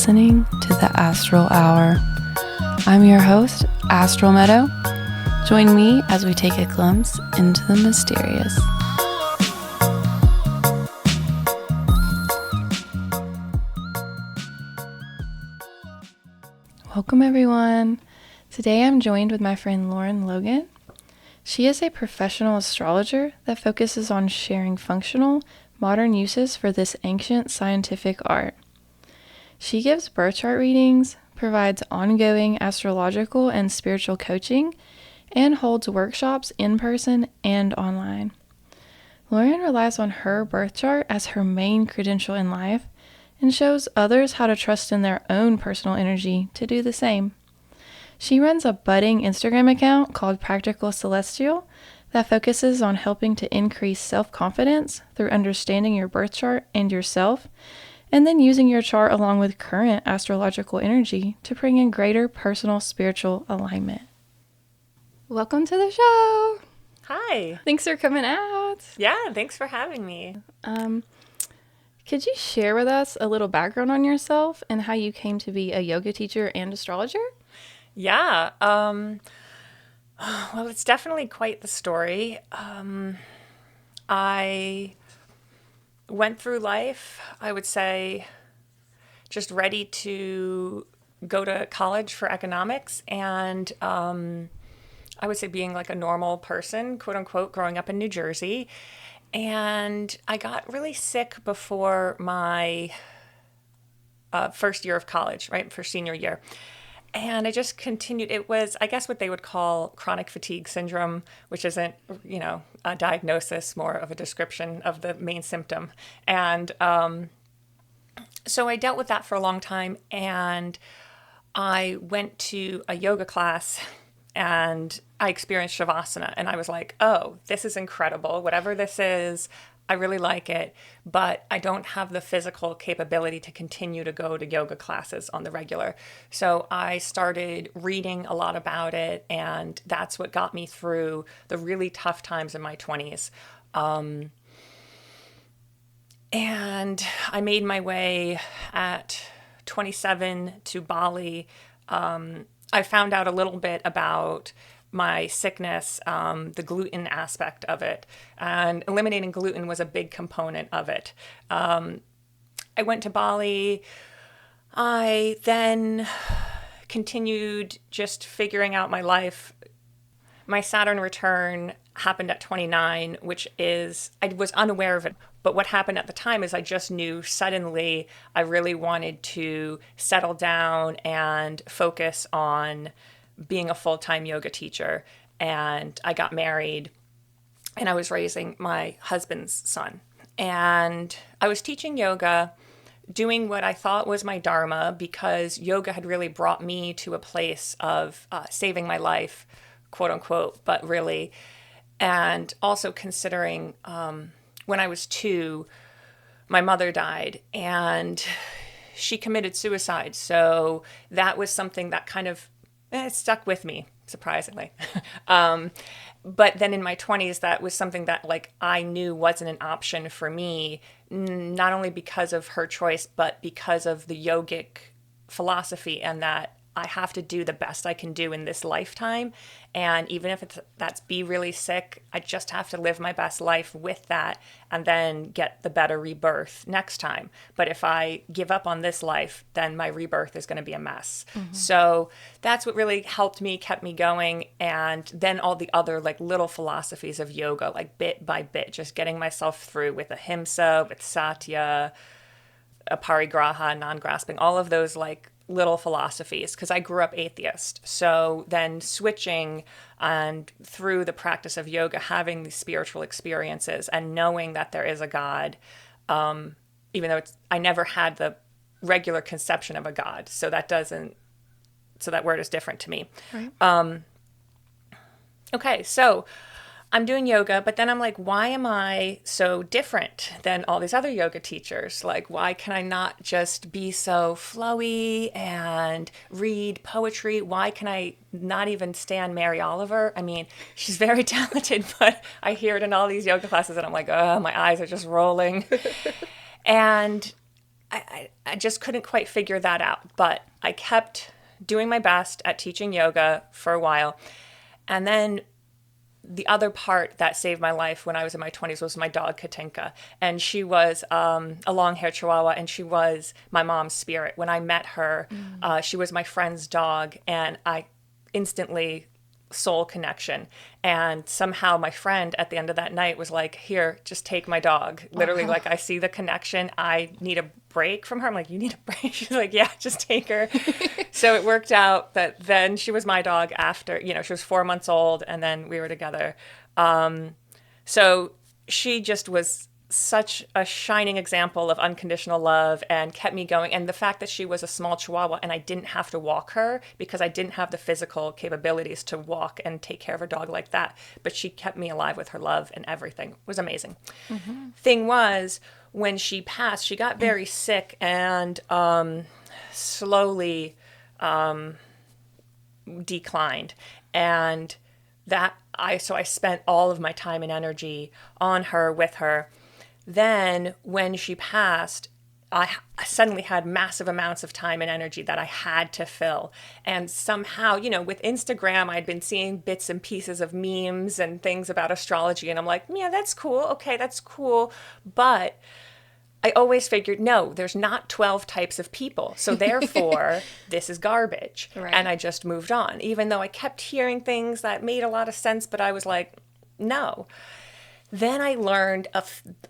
listening to the Astral Hour. I'm your host, Astral Meadow. Join me as we take a glimpse into the mysterious. Welcome everyone. Today I'm joined with my friend Logan. She is a professional astrologer that focuses on sharing functional, modern uses for this ancient scientific art. She gives birth chart readings, provides ongoing astrological and spiritual coaching, and holds workshops in person and online. Lauren relies on her birth chart as her main credential in life and shows others how to trust in their own personal energy to do the same. She runs a budding Instagram account called Practical Celestial that focuses on helping to increase self-confidence through understanding your birth chart and yourself, and then using your chart along with current astrological energy to bring in greater personal spiritual alignment. Welcome to the show. Hi. Thanks for coming out. Yeah, thanks for having me. Could you share with us a little background on yourself and how you came to be a yoga teacher and astrologer? Yeah. Well, it's definitely quite the story. I went through life, I would say, just ready to go to college for economics, and I would say being like a normal person, quote unquote, growing up in New Jersey. And I got really sick before my first year of college, right, for senior year. And I just continued. It was, I guess, what they would call chronic fatigue syndrome, which isn't, a diagnosis, more of a description of the main symptom. And so I dealt with that for a long time. And I went to a yoga class and I experienced Shavasana. And I was like, oh, this is incredible. Whatever this is, I really like it, but I don't have the physical capability to continue to go to yoga classes on the regular. So I started reading a lot about it, and that's what got me through the really tough times in my 20s. And I made my way at 27 to Bali. I found out a little bit about my sickness, the gluten aspect of it, and eliminating gluten was a big component of it. I went to Bali. I then continued just figuring out my life. My Saturn return happened at 29, which is, I was unaware of it. But what happened at the time is I just knew suddenly I really wanted to settle down and focus on being a full-time yoga teacher. And I got married and I was raising my husband's son. And I was teaching yoga, doing what I thought was my dharma, because yoga had really brought me to a place of saving my life, quote unquote, but really. And also considering when I was 2, my mother died and she committed suicide. So that was something that kind of it stuck with me, surprisingly. But then in my 20s, that was something that I knew wasn't an option for me, not only because of her choice, but because of the yogic philosophy, and that I have to do the best I can do in this lifetime. And even if that's be really sick, I just have to live my best life with that and then get the better rebirth next time. But if I give up on this life, then my rebirth is going to be a mess. Mm-hmm. So that's what really helped me, kept me going. And then all the other little philosophies of yoga, bit by bit, just getting myself through with ahimsa, with satya, aparigraha, non-grasping, all of those little philosophies, because I grew up atheist. So then switching and through the practice of yoga, having these spiritual experiences and knowing that there is a God, even though I never had the regular conception of a God. So that word is different to me. Right. Okay. So I'm doing yoga, but then I'm like, why am I so different than all these other yoga teachers? Why can I not just be so flowy and read poetry? Why can I not even stand Mary Oliver? I mean, she's very talented, but I hear it in all these yoga classes and I'm like, oh, my eyes are just rolling. And I just couldn't quite figure that out. But I kept doing my best at teaching yoga for a while. And then the other part that saved my life when I was in my 20s was my dog, Katinka. And she was a long-haired Chihuahua, and she was my mom's spirit. When I met her, she was my friend's dog, and I instantly soul connection. And somehow my friend at the end of that night was like, here, just take my dog. Literally, like, I see the connection. I need a break from her. I'm like, you need a break? She's like, yeah, just take her. So it worked out that then she was my dog after, she was 4 months old, and then we were together. So she just was such a shining example of unconditional love and kept me going. And the fact that she was a small Chihuahua and I didn't have to walk her because I didn't have the physical capabilities to walk and take care of a dog like that. But she kept me alive with her love, and everything was amazing. Mm-hmm. Thing was, when she passed, she got very sick and slowly declined. And so I spent all of my time and energy on her, with her. Then when she passed, I suddenly had massive amounts of time and energy that I had to fill. And somehow, with Instagram, I'd been seeing bits and pieces of memes and things about astrology. And I'm like, yeah, that's cool. Okay, that's cool. But I always figured, no, there's not 12 types of people. So therefore, this is garbage. Right. And I just moved on, even though I kept hearing things that made a lot of sense. But I was like, no. Then I learned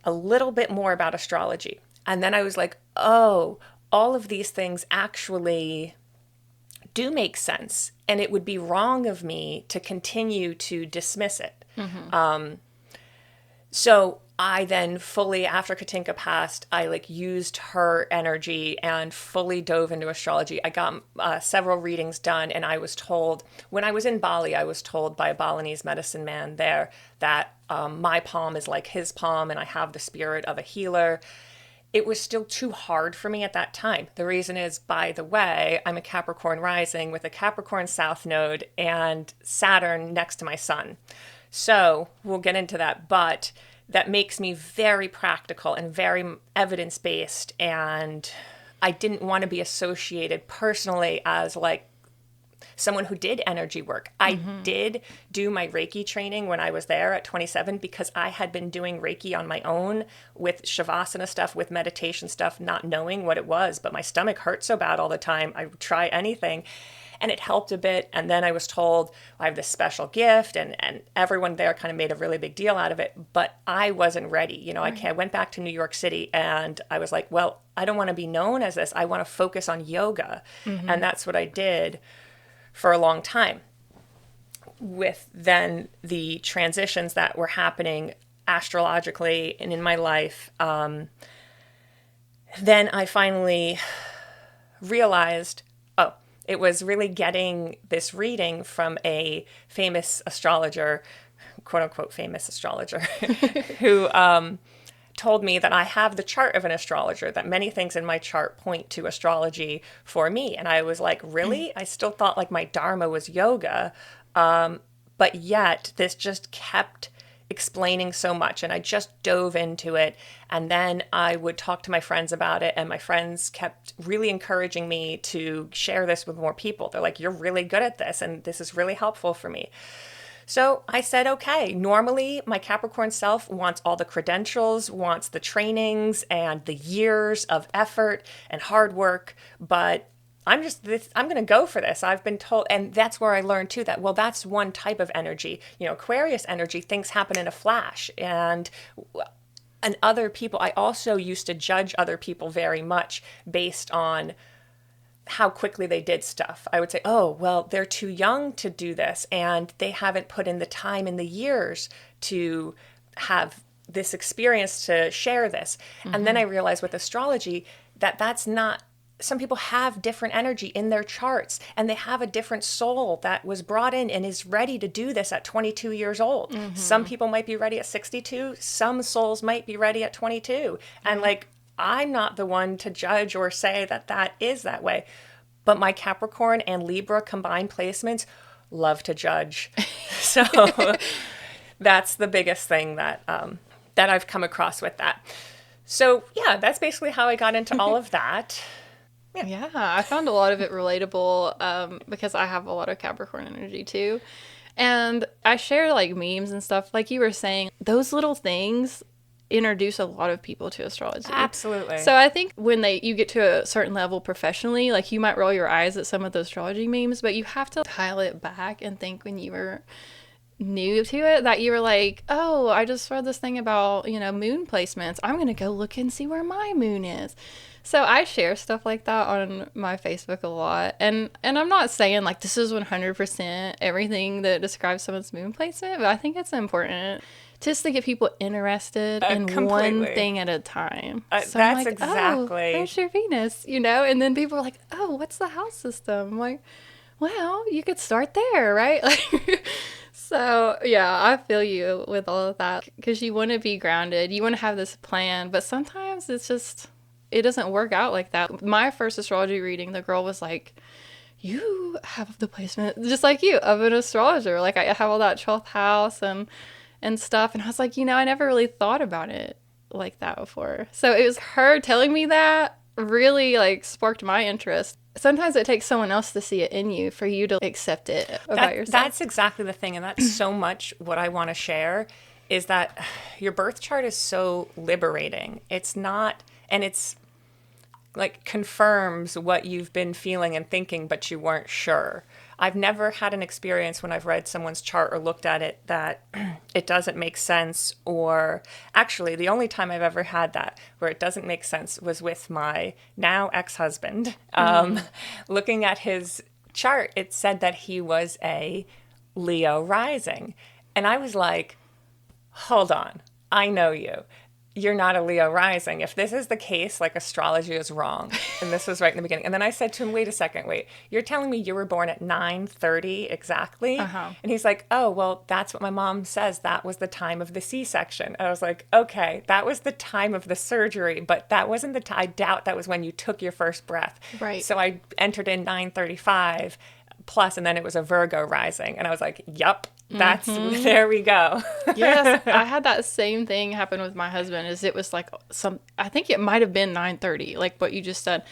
a little bit more about astrology. And then I was like, oh, all of these things actually do make sense. And it would be wrong of me to continue to dismiss it. Mm-hmm. So I then fully, after Katinka passed, I used her energy and fully dove into astrology. I got several readings done, and I was told, when I was in Bali, I was told by a Balinese medicine man there that my palm is like his palm, and I have the spirit of a healer. It was still too hard for me at that time. The reason is, by the way, I'm a Capricorn rising with a Capricorn South Node and Saturn next to my sun. So we'll get into that, but that makes me very practical and very evidence-based, and I didn't want to be associated personally as someone who did energy work. I did do my Reiki training when I was there at 27 because I had been doing Reiki on my own with Shavasana stuff, with meditation stuff, not knowing what it was, but my stomach hurt so bad all the time. I would try anything. And it helped a bit. And then I was told, I have this special gift, and everyone there kind of made a really big deal out of it. But I wasn't ready. Right. I went back to New York City, and I was like, well, I don't want to be known as this. I want to focus on yoga. Mm-hmm. And that's what I did for a long time. With then the transitions that were happening astrologically and in my life, then I finally realized, it was really getting this reading from a famous astrologer, quote unquote famous astrologer, who told me that I have the chart of an astrologer, that many things in my chart point to astrology for me. And I was like, really? I still thought my dharma was yoga. But yet this just kept explaining so much, and I just dove into it. And then I would talk to my friends about it, and my friends kept really encouraging me to share this with more people. They're like, you're really good at this, and this is really helpful for me. So I said, okay, normally my Capricorn self wants all the credentials, wants the trainings and the years of effort and hard work, but I'm going to go for this. I've been told, and that's where I learned too that, well, that's one type of energy. Aquarius energy, things happen in a flash. And other people, I also used to judge other people very much based on how quickly they did stuff. I would say, oh, well, they're too young to do this, and they haven't put in the time and the years to have this experience to share this. Mm-hmm. And then I realized with astrology that that's not, some people have different energy in their charts, and they have a different soul that was brought in and is ready to do this at 22 years old. Mm-hmm. Some people might be ready at 62. Some souls might be ready at 22. Mm-hmm. And I'm not the one to judge or say that that is that way. But my Capricorn and Libra combined placements love to judge. So that's the biggest thing that that I've come across with that. So yeah, that's basically how I got into all of that. Yeah, I found a lot of it relatable because I have a lot of Capricorn energy too. And I share like memes and stuff. Like you were saying, those little things introduce a lot of people to astrology. Absolutely. So I think when you get to a certain level professionally, like you might roll your eyes at some of the astrology memes, but you have to dial it back and think when you were new to it that you were like, oh, I just read this thing about, moon placements. I'm going to go look and see where my moon is. So I share stuff like that on my Facebook a lot. And I'm not saying like this is 100% everything that describes someone's moon placement, but I think it's important just to get people interested in one Completely. thing at a time. So I'm That's like, oh, exactly. there's your Venus, and then people are like, oh, what's the house system? I'm like, well, you could start there, right? Like, so yeah, I feel you with all of that because you want to be grounded, you want to have this plan, but sometimes it doesn't work out like that. My first astrology reading, the girl was like, you have the placement just like you of an astrologer. Like I have all that 12th house and stuff, and I was like, I never really thought about it like that before. So it was her telling me that really like sparked my interest. Sometimes it takes someone else to see it in you for you to accept it about yourself. That's exactly the thing. And that's so much what I want to share is that your birth chart is so liberating. It's not, and it's like confirms what you've been feeling and thinking, but you weren't sure. I've never had an experience when I've read someone's chart or looked at it that it doesn't make sense, or actually the only time I've ever had that where it doesn't make sense was with my now ex-husband. Looking at his chart, it said that he was a Leo rising. And I was like, hold on, I know you. You're not a Leo rising. If this is the case, like astrology is wrong. And this was right in the beginning. And then I said to him, wait a second, you're telling me you were born at 9:30 exactly? Uh-huh. And he's like, oh, well, that's what my mom says. That was the time of the C-section. I was like, okay, that was the time of the surgery, but that wasn't I doubt that was when you took your first breath. Right. So I entered in 9:35 plus, and then it was a Virgo rising. And I was like, yep. There we go. Yes, I had that same thing happen with my husband. It was like I think it might have been 9:30, like what you just said.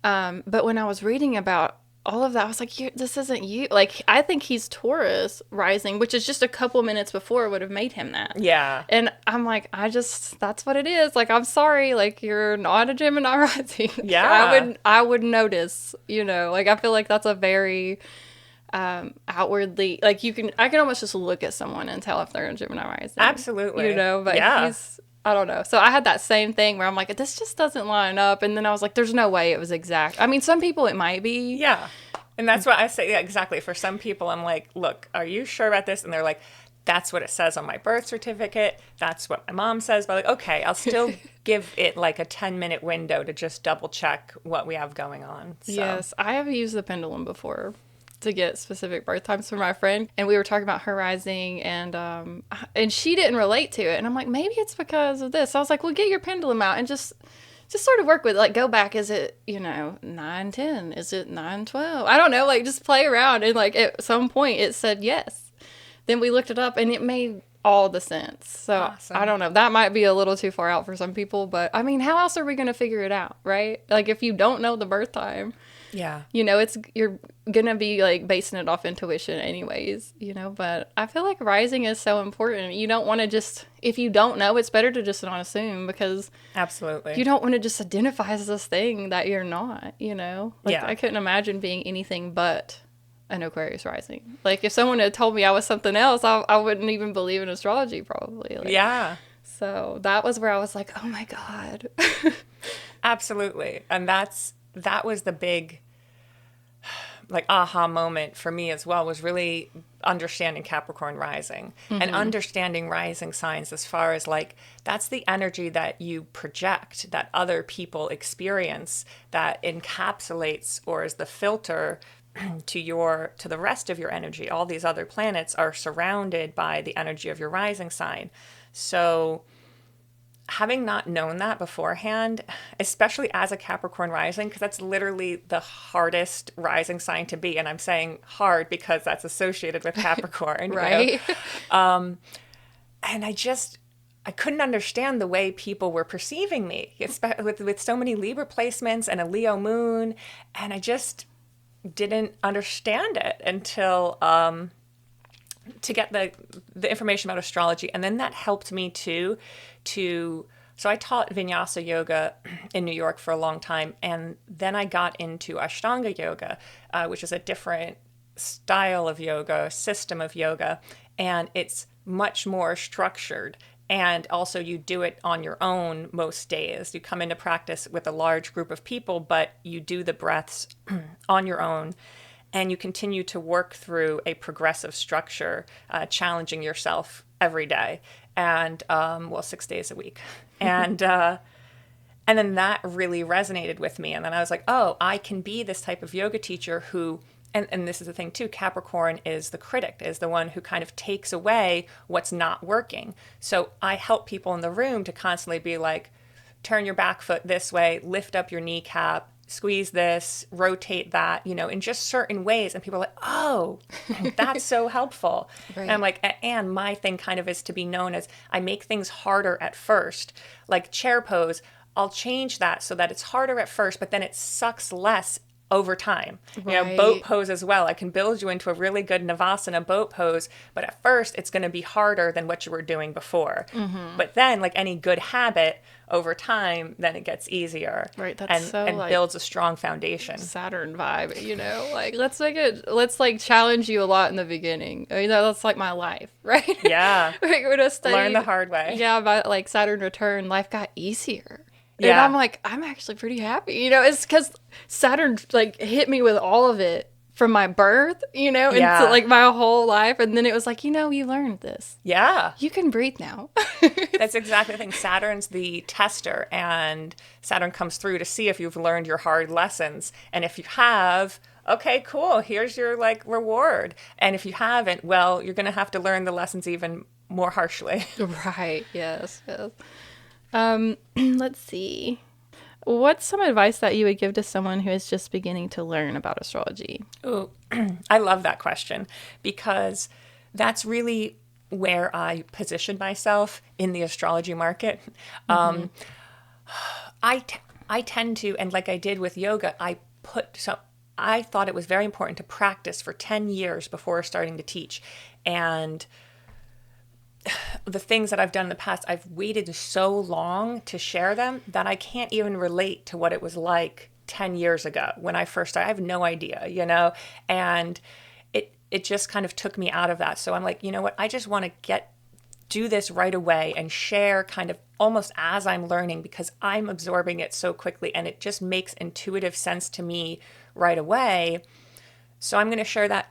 But when I was reading about all of that, I was like, this isn't you. Like, I think he's Taurus rising, which is just a couple minutes before would have made him that. Yeah. And I'm like, that's what it is. Like, I'm sorry, like you're not a Gemini rising. Yeah. I would notice, like I feel like that's a very outwardly, like I can almost just look at someone and tell if they're a Gemini rising. Absolutely. But yeah. I don't know. So I had that same thing where I'm like, this just doesn't line up. And then I was like, there's no way it was exact. I mean, some people it might be. Yeah. And that's what I say. Yeah, exactly. For some people, I'm like, look, are you sure about this? And they're like, that's what it says on my birth certificate. That's what my mom says. But like, okay, I'll still give it like a 10-minute window to just double check what we have going on. So. Yes. I have used the pendulum before to get specific birth times for my friend, and we were talking about her rising, and she didn't relate to it, and I'm like, maybe it's because of this. I was like, well, get your pendulum out and just sort of work with it. Like, go back. Is it 9:10? Is it 9:12? I don't know. Like, just play around, and like at some point it said yes. Then we looked it up, and it made all the sense. So awesome. I don't know. That might be a little too far out for some people, but I mean, how else are we going to figure it out, right? Like, if you don't know the birth time. Yeah. You're going to be like basing it off intuition anyways, but I feel like rising is so important. You don't want to just, if you don't know, it's better to just not assume, because absolutely you don't want to just identify as this thing that you're not, Like, yeah. I couldn't imagine being anything but an Aquarius rising. Like, if someone had told me I was something else, I wouldn't even believe in astrology probably. Like, yeah. So that was where I was like, oh my God. Absolutely. And that was the big like aha moment for me as well, was really understanding Capricorn rising and understanding rising signs as far as like, that's the energy that you project, that other people experience, that encapsulates or is the filter to the rest of your energy. All these other planets are surrounded by the energy of your rising sign. So having not known that beforehand, especially as a Capricorn rising, because that's literally the hardest rising sign to be. And I'm saying hard because that's associated with Capricorn. Right. And I I couldn't understand the way people were perceiving me with so many Libra placements and a Leo moon. And I just didn't understand it until to get the information about astrology. And then that helped me too so I taught Vinyasa yoga in New York for a long time. And then I got into Ashtanga yoga, which is a different style of yoga, system of yoga. And it's much more structured. And also you do it on your own most days. You come into practice with a large group of people, but you do the breaths on your own. And you continue to work through a progressive structure, challenging yourself every day. And, 6 days a week. And then that really resonated with me. And then I was like, oh, I can be this type of yoga teacher who, and this is the thing too, Capricorn is the critic, is the one who kind of takes away what's not working. So I help people in the room to constantly be like, turn your back foot this way, lift up your kneecap, squeeze this, rotate that, in just certain ways. And people are like, oh, that's so helpful. Right. And I'm like, and my thing kind of is to be known as I make things harder at first. Like chair pose, I'll change that so that it's harder at first, but then it sucks less over time. Right. Boat pose as well. I can build you into a really good Navasana boat pose, but at first it's going to be harder than what you were doing before. Mm-hmm. But then, like any good habit, over time, then it gets easier. Right. That's and builds a strong foundation. Saturn vibe, like let's like challenge you a lot in the beginning. That's like my life, right? Yeah. We're gonna study, learn the hard way. Yeah, about like Saturn return, life got easier. Yeah. And I'm like, I'm actually pretty happy. It's because Saturn like hit me with all of it from my birth, Yeah. into like my whole life. And then it was like, you learned this. Yeah. You can breathe now. That's exactly the thing. Saturn's the tester, and Saturn comes through to see if you've learned your hard lessons. And if you have, okay, cool, here's your like reward. And if you haven't, well, you're going to have to learn the lessons even more harshly. Right. Yes. Let's see. What's some advice that you would give to someone who is just beginning to learn about astrology? Oh, I love that question, because that's really where I position myself in the astrology market. Mm-hmm. I tend to, and like I did with yoga, I thought it was very important to practice for 10 years before starting to teach. And the things that I've done in the past, I've waited so long to share them that I can't even relate to what it was like 10 years ago when I first started. I have no idea, and it just kind of took me out of that. So I'm like, you know what? I just want to do this right away and share kind of almost as I'm learning, because I'm absorbing it so quickly and it just makes intuitive sense to me right away. So I'm going to share that.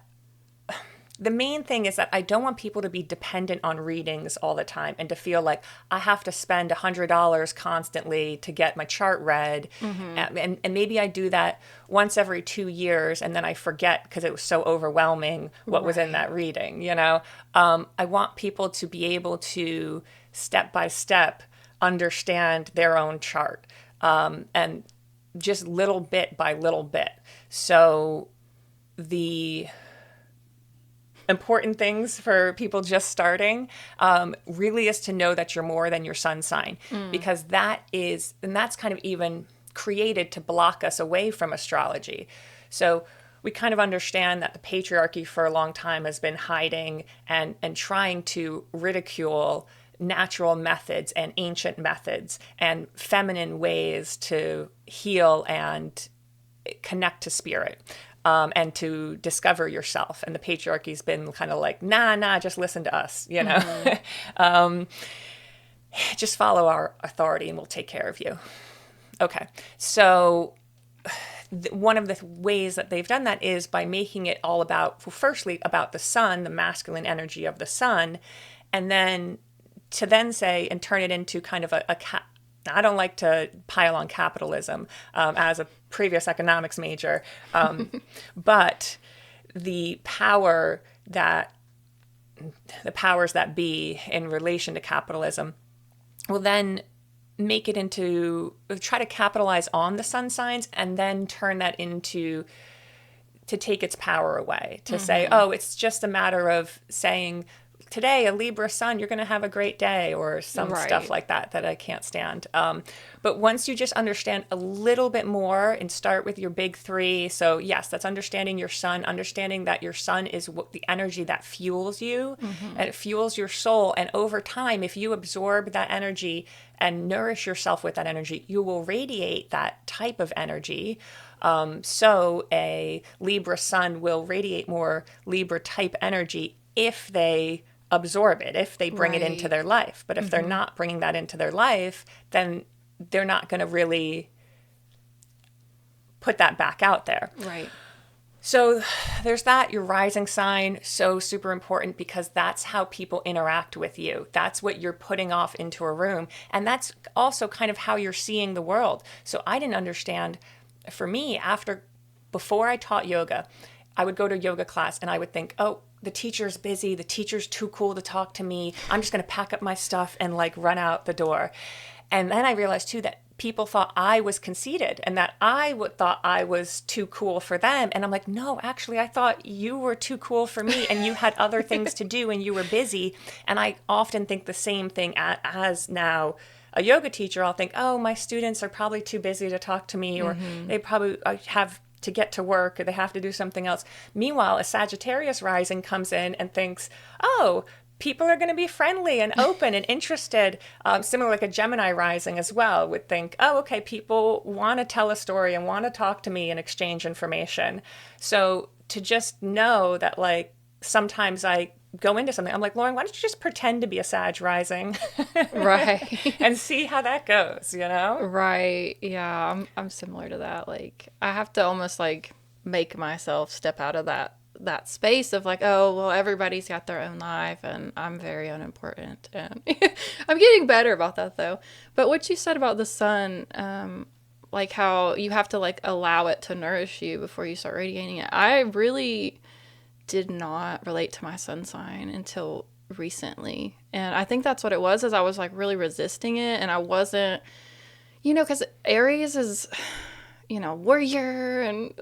The main thing is that I don't want people to be dependent on readings all the time and to feel like I have to spend $100 constantly to get my chart read. Mm-hmm. And maybe I do that once every 2 years and then I forget because it was so overwhelming what was in that reading, I want people to be able to step by step understand their own chart, and just little bit by little bit. So the important things for people just starting really is to know that you're more than your sun sign, because that's kind of even created to block us away from astrology. So we kind of understand that the patriarchy for a long time has been hiding and trying to ridicule natural methods and ancient methods and feminine ways to heal and connect to spirit. And to discover yourself. And the patriarchy's been kind of like, nah, just listen to us, Mm-hmm. Just follow our authority and we'll take care of you. Okay. So one of the ways that they've done that is by making it all about, firstly, about the sun, the masculine energy of the sun, and then to say and turn it into kind of I don't like to pile on capitalism as a previous economics major, but the powers that be in relation to capitalism will then make it into, try to capitalize on the sun signs and then turn that into, to take its power away, to say, oh, it's just a matter of saying today, a Libra sun, you're going to have a great day, or some stuff Right. like that I can't stand. But once you just understand a little bit more and start with your big three, so yes, that's understanding your sun, understanding that your sun is the energy that fuels you and it fuels your soul. And over time, if you absorb that energy and nourish yourself with that energy, you will radiate that type of energy. So a Libra sun will radiate more Libra type energy if they absorb it, if they bring it into Right. their life. But if they're not bringing that into their life, then they're not going to really put that back out there. Right. So there's that. Your rising sign, so super important, because that's how people interact with you. That's what you're putting off into a room. And that's also kind of how you're seeing the world. So I didn't understand, for me, before I taught yoga, I would go to yoga class and I would think, oh, the teacher's busy. The teacher's too cool to talk to me. I'm just going to pack up my stuff and like run out the door. And then I realized too that people thought I was conceited and that thought I was too cool for them. And I'm like, no, actually, I thought you were too cool for me and you had other things to do and you were busy. And I often think the same thing as now a yoga teacher. I'll think, oh, my students are probably too busy to talk to me, or they probably have to get to work, or they have to do something else. Meanwhile, a Sagittarius rising comes in and thinks, oh, people are going to be friendly and open and interested. Similar, like a Gemini rising as well would think, oh, okay, people want to tell a story and want to talk to me and exchange information. So to just know that, like, sometimes I go into something, I'm like, Lauren, why don't you just pretend to be a Sag rising Right. and see how that goes, you know? Right. Yeah, I'm similar to that. Like I have to almost like make myself step out of that space of like, oh, well, everybody's got their own life and I'm very unimportant. And I'm getting better about that though. But what you said about the sun, like how you have to like allow it to nourish you before you start radiating it. I really did not relate to my sun sign until recently. And I think that's what it was, is I was like really resisting it and I wasn't, because Aries is, warrior and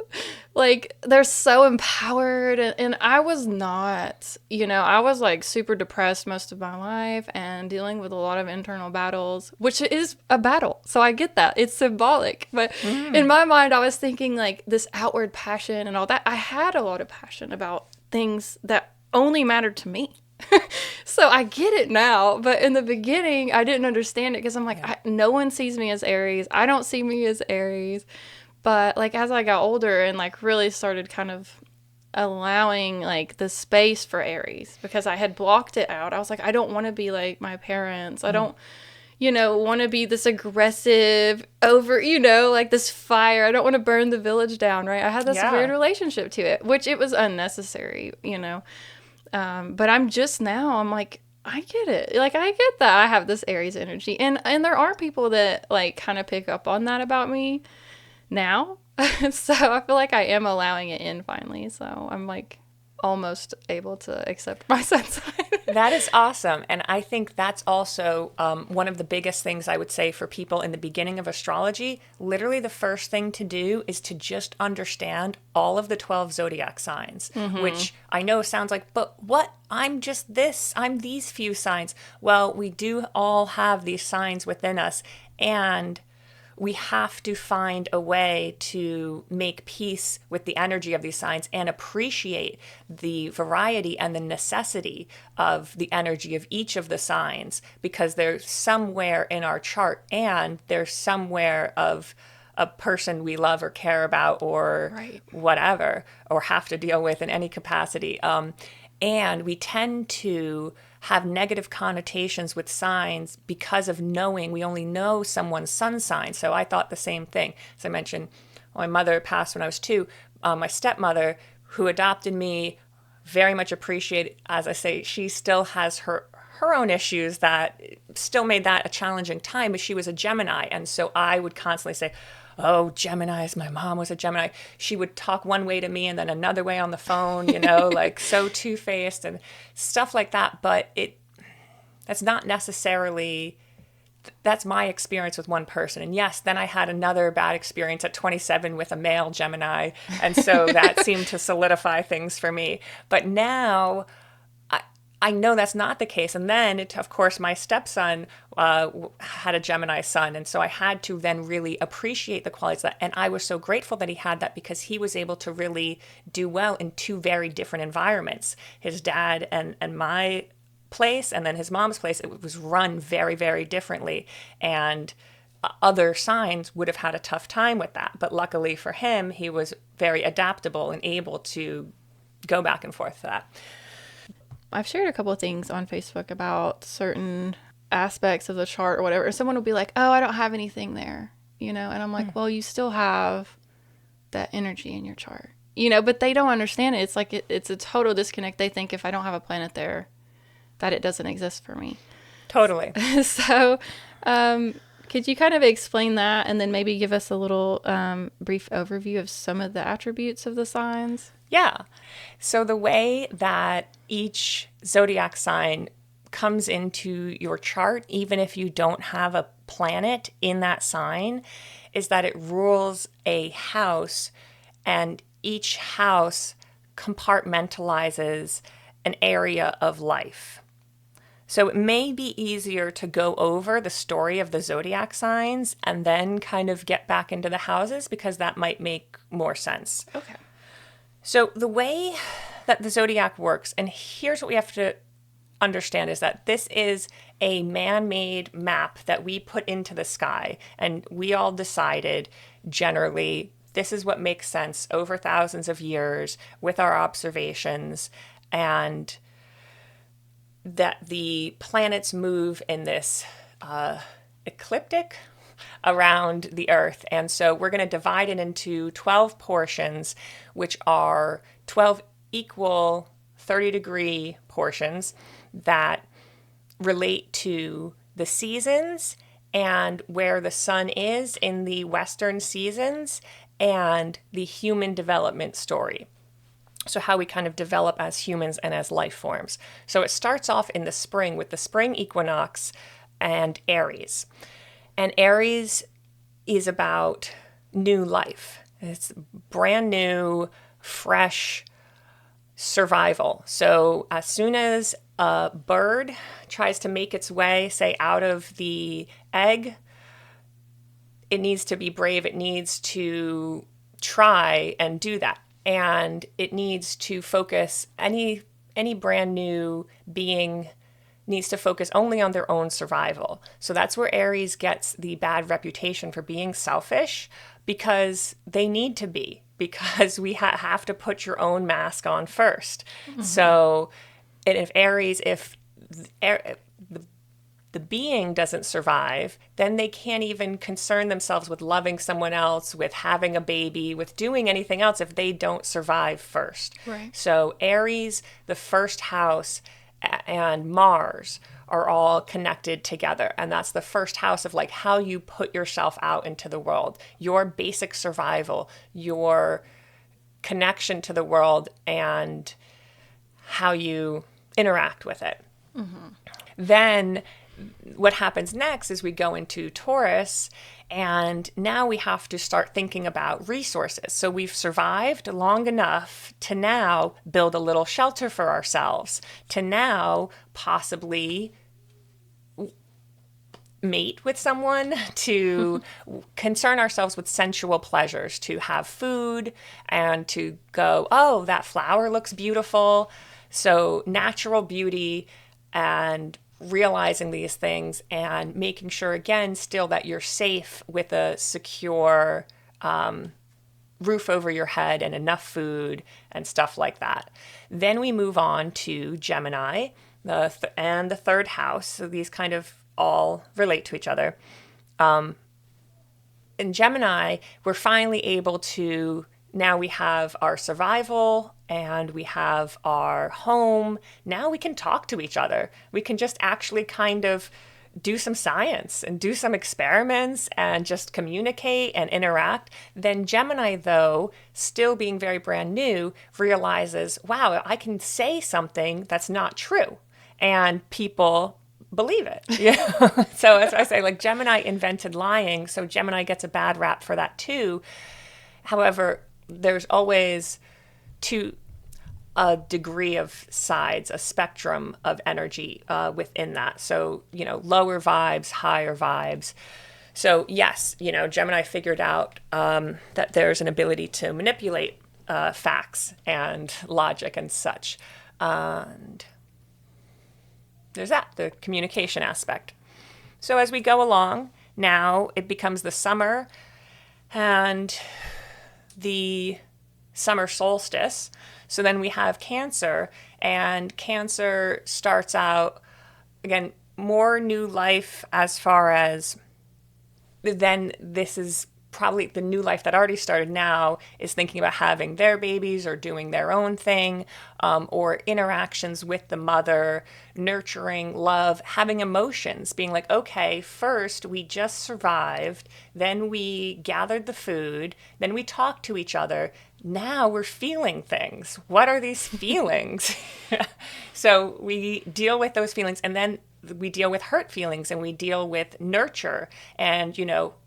like they're so empowered. And I was not, I was like super depressed most of my life and dealing with a lot of internal battles, which is a battle. So I get that. It's symbolic. But in my mind, I was thinking like this outward passion and all that. I had a lot of passion about things that only mattered to me. So I get it now, but in the beginning I didn't understand it because I'm like, no one sees me as Aries. I don't see me as Aries. But like as I got older and like really started kind of allowing like the space for Aries, because I had blocked it out. I was like, I don't want to be like my parents. I don't want to be this aggressive over, like this fire. I don't want to burn the village down, right? I had this weird relationship to it, which it was unnecessary, but I'm like, I get it. Like, I get that I have this Aries energy. And there are people that, like, kind of pick up on that about me now. So I feel like I am allowing it in finally. So I'm, like, almost able to accept my sun sign. That is awesome. And I think that's also one of the biggest things I would say for people in the beginning of astrology. Literally, the first thing to do is to just understand all of the 12 zodiac signs, which I know sounds like, but what? I'm just this. I'm these few signs. Well, we do all have these signs within us. And we have to find a way to make peace with the energy of these signs and appreciate the variety and the necessity of the energy of each of the signs, because they're somewhere in our chart and they're somewhere of a person we love or care about or whatever, or have to deal with in any capacity. And we tend to have negative connotations with signs because of we only know someone's sun sign. So I thought the same thing. As I mentioned, my mother passed when I was 2. My stepmother, who adopted me, very much appreciated, as I say, she still has her own issues that still made that a challenging time, but she was a Gemini. And so I would constantly say, oh, Geminis, my mom was a Gemini. She would talk one way to me and then another way on the phone, like so two-faced and stuff like that. But that's not necessarily, that's my experience with one person. And yes, then I had another bad experience at 27 with a male Gemini. And so that seemed to solidify things for me. But now I know that's not the case. And then, of course, my stepson had a Gemini son. And so I had to then really appreciate the qualities of that. And I was so grateful that he had that, because he was able to really do well in two very different environments. His dad and my place, and then his mom's place, it was run very, very differently. And other signs would have had a tough time with that. But luckily for him, he was very adaptable and able to go back and forth to that. I've shared a couple of things on Facebook about certain aspects of the chart or whatever. Someone will be like, oh, I don't have anything there, and I'm like, well, you still have that energy in your chart, but they don't understand it. It's like, it's a total disconnect. They think if I don't have a planet there, that it doesn't exist for me. Totally. So, could you kind of explain that, and then maybe give us a little brief overview of some of the attributes of the signs? Yeah. So the way that each zodiac sign comes into your chart, even if you don't have a planet in that sign, is that it rules a house, and each house compartmentalizes an area of life. So it may be easier to go over the story of the zodiac signs and then kind of get back into the houses, because that might make more sense. Okay. So the way that the zodiac works, and here's what we have to understand, is that this is a man-made map that we put into the sky, and we all decided generally this is what makes sense over thousands of years with our observations, and that the planets move in this ecliptic around the Earth. And so we're going to divide it into 12 portions, which are 12 equal 30-degree portions that relate to the seasons and where the sun is in the Western seasons and the human development story. So how we kind of develop as humans and as life forms. So it starts off in the spring with the spring equinox and Aries. And Aries is about new life. It's brand new, fresh survival. So as soon as a bird tries to make its way, say, out of the egg, it needs to be brave. It needs to try and do that. And it needs to focus, any brand new being needs to focus only on their own survival. So that's where Aries gets the bad reputation for being selfish, because they need to be, because we have to put your own mask on first. Mm-hmm. So, and if the being doesn't survive, then they can't even concern themselves with loving someone else, with having a baby, with doing anything else if they don't survive first. Right. So Aries, the first house, and Mars are all connected together. And that's the first house of like how you put yourself out into the world, your basic survival, your connection to the world, and how you interact with it. Mm-hmm. Then what happens next is we go into Taurus, and now we have to start thinking about resources. So we've survived long enough to now build a little shelter for ourselves, to now possibly mate with someone, to concern ourselves with sensual pleasures, to have food, and to go, oh, that flower looks beautiful. So natural beauty and realizing these things and making sure, again, still that you're safe with a secure roof over your head and enough food and stuff like that. Then we move on to Gemini, and the third house. So these kind of all relate to each other. In Gemini, we're finally able to, now we have our survival and we have our home. Now we can talk to each other. We can just actually kind of do some science and do some experiments and just communicate and interact. Then Gemini, though, still being very brand new, realizes, wow, I can say something that's not true. And people believe it. Yeah. So as I say, like Gemini invented lying, so Gemini gets a bad rap for that too. However, there's always a degree of sides, a spectrum of energy within that. So, lower vibes, higher vibes. So yes, Gemini figured out that there's an ability to manipulate facts and logic and such. And there's that, the communication aspect. So as we go along, now it becomes the summer and the summer solstice. So then we have Cancer, and Cancer starts out, again, more new life as far as then this is probably the new life that already started now is thinking about having their babies or doing their own thing, or interactions with the mother, nurturing, love, having emotions, being like, okay, first we just survived, then we gathered the food, then we talked to each other. Now we're feeling things. What are these feelings? So we deal with those feelings, and then we deal with hurt feelings, and we deal with nurture and,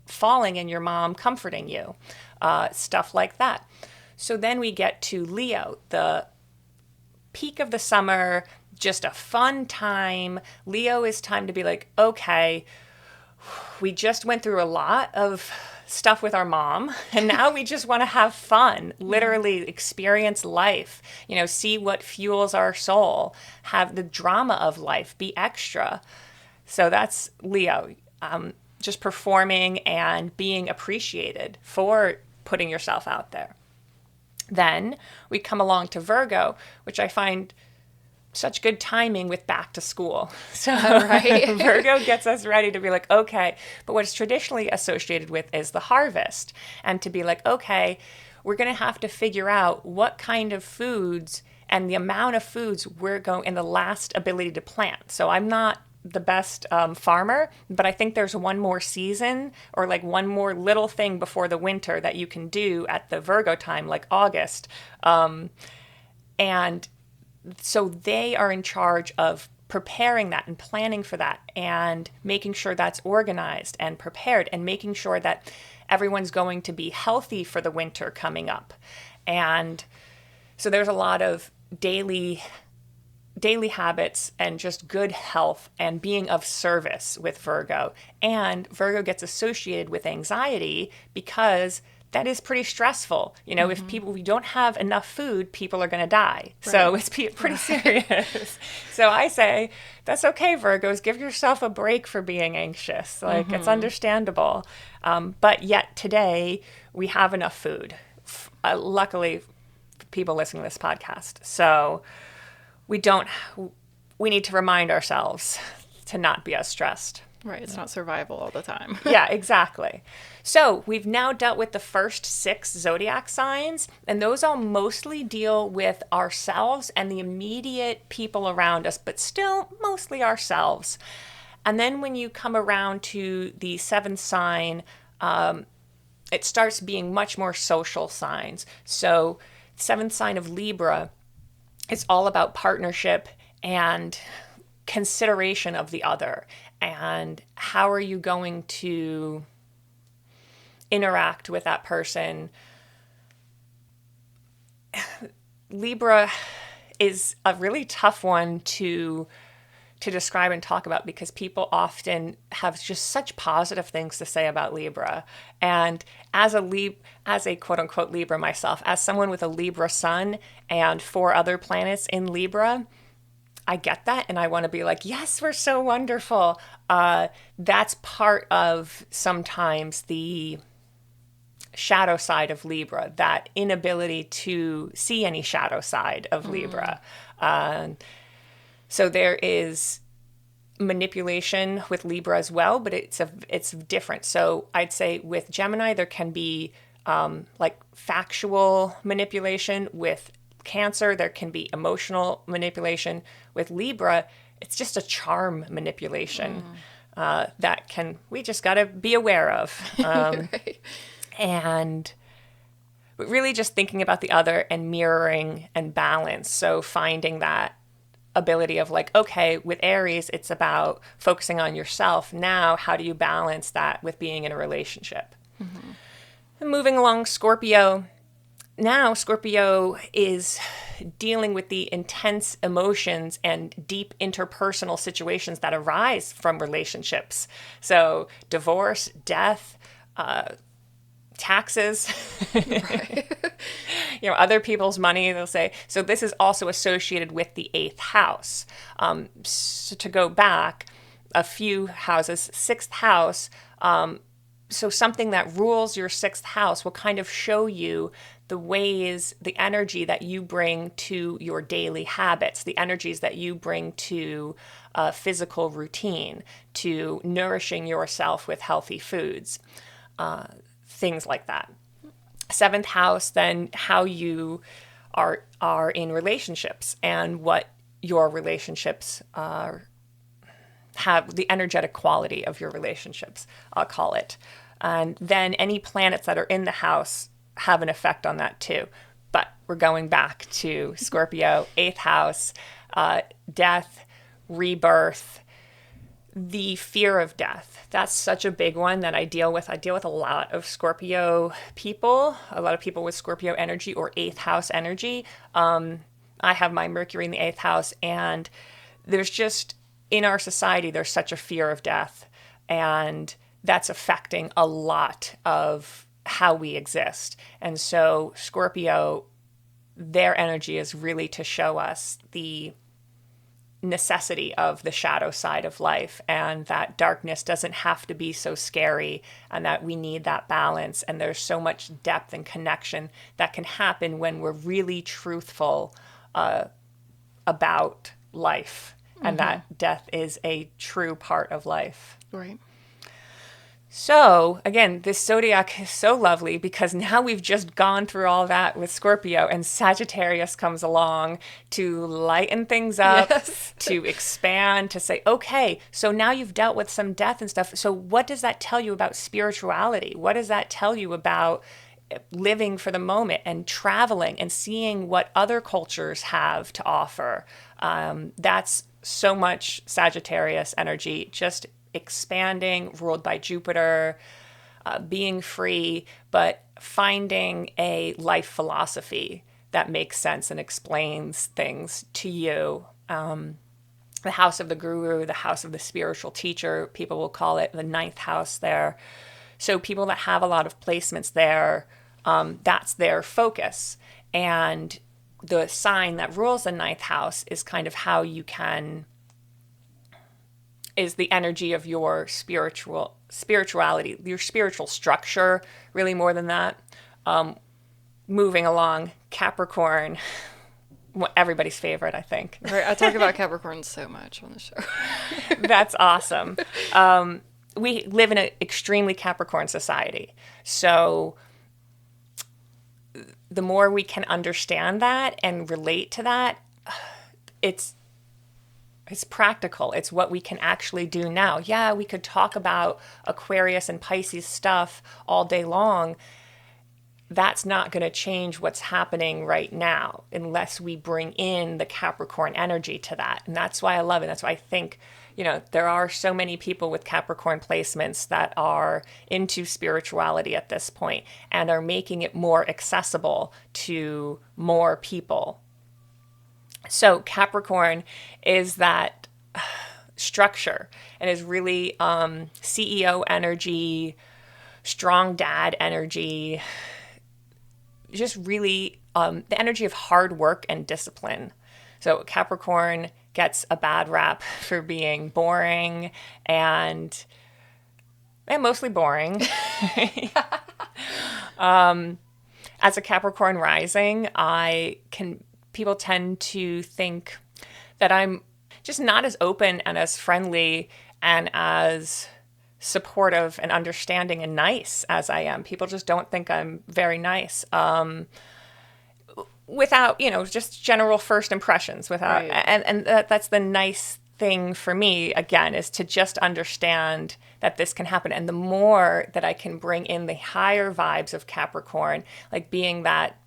falling and your mom comforting you, stuff like that. So then we get to Leo, the peak of the summer, just a fun time. Leo is time to be like, okay, we just went through a lot of stuff with our mom, and now we just want to have fun, literally experience life, see what fuels our soul, have the drama of life, be extra. So that's Leo, just performing and being appreciated for putting yourself out there. Then we come along to Virgo, which I find such good timing with back to school. So right. Virgo gets us ready to be like, okay, but what's traditionally associated with is the harvest. And to be like, okay, we're going to have to figure out what kind of foods and the amount of foods we're going, and the last ability to plant. So I'm not the best farmer, but I think there's one more season or like one more little thing before the winter that you can do at the Virgo time, like August. And so they are in charge of preparing that and planning for that and making sure that's organized and prepared and making sure that everyone's going to be healthy for the winter coming up. And so there's a lot of daily habits and just good health and being of service with Virgo. And Virgo gets associated with anxiety because that is pretty stressful. If we don't have enough food, people are going to die. Right. So it's pretty serious. So I say, that's okay, Virgos. Give yourself a break for being anxious. It's understandable. But yet today, we have enough food. Luckily, people listening to this podcast. So we need to remind ourselves to not be as stressed. Right, it's not survival all the time. Yeah, exactly. So we've now dealt with the first 6 zodiac signs, and those all mostly deal with ourselves and the immediate people around us, but still mostly ourselves. And then when you come around to the 7th sign, it starts being much more social signs. So 7th sign of Libra, it's all about partnership and consideration of the other. And how are you going to interact with that person? Libra is a really tough one to describe and talk about because people often have just such positive things to say about Libra. And as a quote unquote Libra myself, as someone with a Libra sun and 4 other planets in Libra, I get that, and I want to be like, yes, we're so wonderful. That's part of sometimes the shadow side of Libra, that inability to see any shadow side of Libra. So there is manipulation with Libra as well, but it's different. So I'd say with Gemini, there can be like factual manipulation. With Cancer, there can be emotional manipulation. With Libra, it's just a charm manipulation we just got to be aware of. Right. And really just thinking about the other and mirroring and balance. So finding that ability of like, okay, with Aries, it's about focusing on yourself. Now, how do you balance that with being in a relationship? And moving along, Scorpio. now Scorpio is dealing with the intense emotions and deep interpersonal situations that arise from relationships. So divorce, death, taxes, other people's money, they'll say. So this is also associated with the eighth house. So to go back a few houses, sixth house, so something that rules your sixth house will kind of show you the ways, the energy that you bring to your daily habits, the energies that you bring to physical routine, to nourishing yourself with healthy foods, things like that. Seventh house, then how you are in relationships and what your relationships have, the energetic quality of your relationships, I'll call it. And then any planets that are in the house have an effect on that too. But we're going back to Scorpio, eighth house, death, rebirth, the fear of death. That's such a big one that I deal with. I deal with a lot of Scorpio people, a lot of people with Scorpio energy or eighth house energy. I have my Mercury in the eighth house, and there's just, in our society, there's such a fear of death, and that's affecting a lot of how we exist. And so Scorpio, their energy is really to show us the necessity of the shadow side of life, and that darkness doesn't have to be so scary, and that we need that balance. And there's so much depth and connection that can happen when we're really truthful about life, and that death is a true part of life. Right. So, again, this zodiac is so lovely because now we've just gone through all that with Scorpio, and Sagittarius comes along to lighten things up, yes, to expand, to say, okay, so now you've dealt with some death and stuff. So what does that tell you about spirituality? What does that tell you about living for the moment and traveling and seeing what other cultures have to offer? That's so much Sagittarius energy, just expanding, ruled by Jupiter, being free, but finding a life philosophy that makes sense and explains things to you. The house of the guru, the house of the spiritual teacher, people will call it the ninth house there. So people that have a lot of placements there, that's their focus. And the sign that rules the ninth house is kind of how you can, is the energy of your spirituality, your spiritual structure, really more than that. Moving along, Capricorn, everybody's favorite, I think. Right, I talk about Capricorn so much on the show. That's awesome. We live in an extremely Capricorn society. So the more we can understand that and relate to that, it's practical. It's what we can actually do now. Yeah, we could talk about Aquarius and Pisces stuff all day long. That's not going to change what's happening right now unless we bring in the Capricorn energy to that. And that's why I love it. That's why I think, there are so many people with Capricorn placements that are into spirituality at this point and are making it more accessible to more people. So Capricorn is that structure and is really CEO energy, strong dad energy, just really the energy of hard work and discipline. So Capricorn gets a bad rap for being boring and mostly boring. As a Capricorn rising, people tend to think that I'm just not as open and as friendly and as supportive and understanding and nice as I am. People just don't think I'm very nice. Without, just general first impressions, without, right. And that's the nice thing for me, again, is to just understand that this can happen. And the more that I can bring in the higher vibes of Capricorn, like being that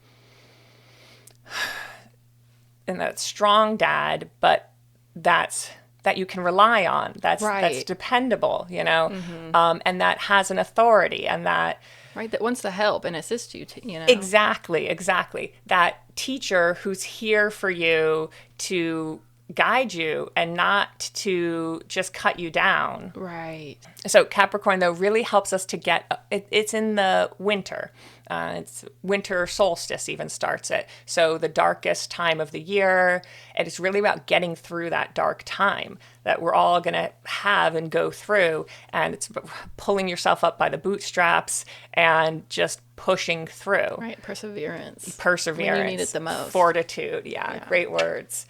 strong dad, but that you can rely on, that's dependable, and that has an authority, and that Right, that wants to help and assist you, to, you know. Exactly. That teacher who's here for you to guide you and not to just cut you down. Right. So Capricorn, though, really helps us to get, it's in the winter. It's winter solstice even starts it. So the darkest time of the year. And it's really about getting through that dark time that we're all going to have and go through. And it's pulling yourself up by the bootstraps and just pushing through. Right. Perseverance. Perseverance. When you need it the most. Fortitude. Yeah. Great words.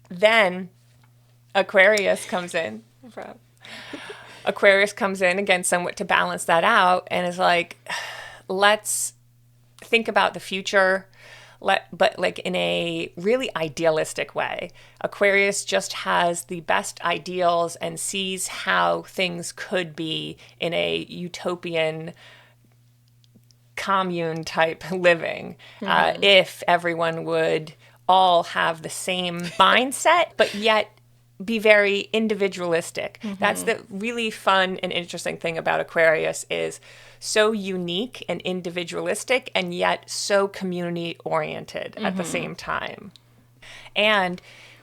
Then Aquarius comes in. Aquarius comes in again somewhat to balance that out and is like, let's think about the future, but like in a really idealistic way. Aquarius just has the best ideals and sees how things could be in a utopian commune type living, if everyone would all have the same mindset, but yet be very individualistic. That's the really fun and interesting thing about Aquarius, is so unique and individualistic and yet so community oriented at the same time. And